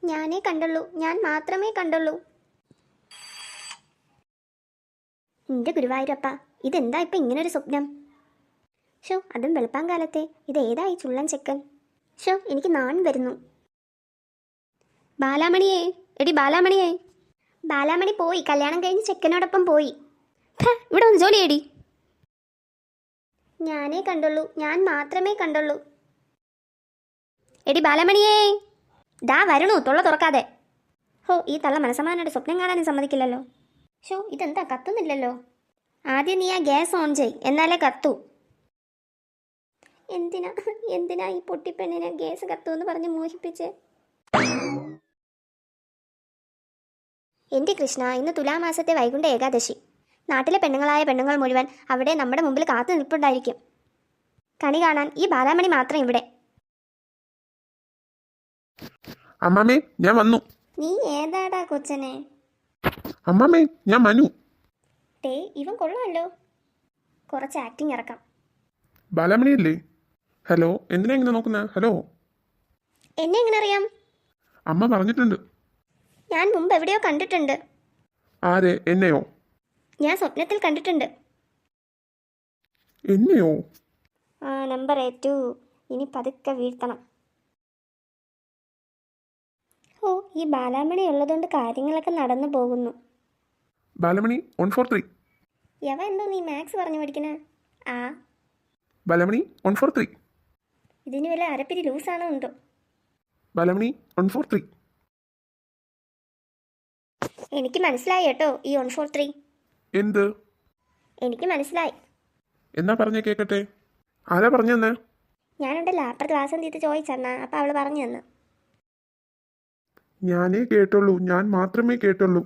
ഞാനേ കണ്ടുള്ളൂ, ഞാൻ മാത്രമേ കണ്ടുള്ളൂ. എൻ്റെ ഗുരുവായൂരപ്പ, ഇതെന്താ ഇപ്പം ഇങ്ങനൊരു സ്വപ്നം? ഷോ, അതും വെളുപ്പാങ്കാലത്തെ. ഇതേതാ ഈ ചുള്ളൻ ചെക്കൻ? ഷോ, എനിക്ക് നാണം വരുന്നു. ബാലാമണിയേ, എടി ബാലാമണിയേ. ബാലാമണി പോയി, കല്യാണം കഴിഞ്ഞ് ചെക്കനോടൊപ്പം പോയി. ഇവിടെ ഒന്ന് ജോലി ചെയ്യടി. ഞാനേ കണ്ടുള്ളൂ, ഞാൻ മാത്രമേ കണ്ടുള്ളൂ. എടി ബാലാമണിയേ, ദാ വരണു, തൊള്ള തുറക്കാതെ. ഹോ, ഈ തള്ള മനസ്സമാനോട് സ്വപ്നം കാണാനും സമ്മതിക്കില്ലല്ലോ. ഷോ, ഇതെന്താ കത്തുന്നില്ലല്ലോ? ആദ്യം നീ ആ ഗ്യാസ് ഓൺ ചെയ്, എന്നാലേ കത്തൂ. എന്തിനാ ഈ പൊട്ടിപ്പെണ്ണിനെ ഗ്യാസ് കത്തുമെന്ന് പറഞ്ഞ് മോഹിപ്പിച്ച്? എൻ്റെ കൃഷ്ണ, ഇന്ന് തുലാമാസത്തെ വൈകുണ്ഠ ഏകാദശി. നാട്ടിലെ പെണ്ണുങ്ങളായ പെണ്ണുങ്ങൾ മുഴുവൻ അവിടെ നമ്മുടെ മുമ്പിൽ കാത്തു നിൽപ്പുണ്ടായിരിക്കും കണി കാണാൻ. ഈ ബാലാമണി മാത്രം ഇവിടെ. അമ്മാമേ, ഞാൻ വന്നു. നീ ഏതാടാ കൊച്ചനെ? അമ്മാമേ, ഞാൻ മനു. ടേ, ഇവൻ കൊള്ളാമല്ലോ. കുറച്ച് ആക്ടിങ് ഇറക്കാം. ബാലാമണിയല്ലേ? ഹലോ, എന്തിനാ ഇങ്ങനെ നോക്കുന്നത്? ഹലോ. എന്നെ എങ്ങനെ അറിയാം? അമ്മ പറഞ്ഞിട്ടുണ്ട്. ഞാൻ മുമ്പ് എവിടെയോ കണ്ടിട്ടുണ്ട്. ആരെ? എന്നെയോ? ഞാൻ സ്വപ്നത്തിൽ കണ്ടിട്ടുണ്ട്. എന്നെയോ? ആ, നമ്പർ ഏറ്റു. ഇനി പതുക്കെ വീഴ്ത്തണം. ഓ, ഈ ബാലാമണി ഉള്ളതുകൊണ്ട് കാര്യങ്ങളൊക്കെ നടന്നു പോകുന്നു. ബാലമണി 143. യവ എന്തോ നീ മാത്സ് പറഞ്ഞു പഠിക്കണേ? ആ, ബാലമണി 143. ഇതിന് വല്ല അരപ്പിരി ലൂസാണോ എന്തോ. ബാലമണി 143. എനിക്ക് മനസ്സിലായി കേട്ടോ ഈ 143. എന്ത്? എനിക്ക് മനസ്സിലായി. എന്നാ പറഞ്ഞേ കേക്കട്ടെ. ആരാ പറഞ്ഞു തന്നെ? ഞാനുണ്ടല്ലോ അപ്പുറത്ത് ക്ലാസ് തീർത്ത് ചോദിച്ചെന്നാ, അപ്പം അവൾ പറഞ്ഞു തന്നു. ഞാനേ കേട്ടുള്ളൂ, ഞാൻ മാത്രമേ കേട്ടുള്ളൂ.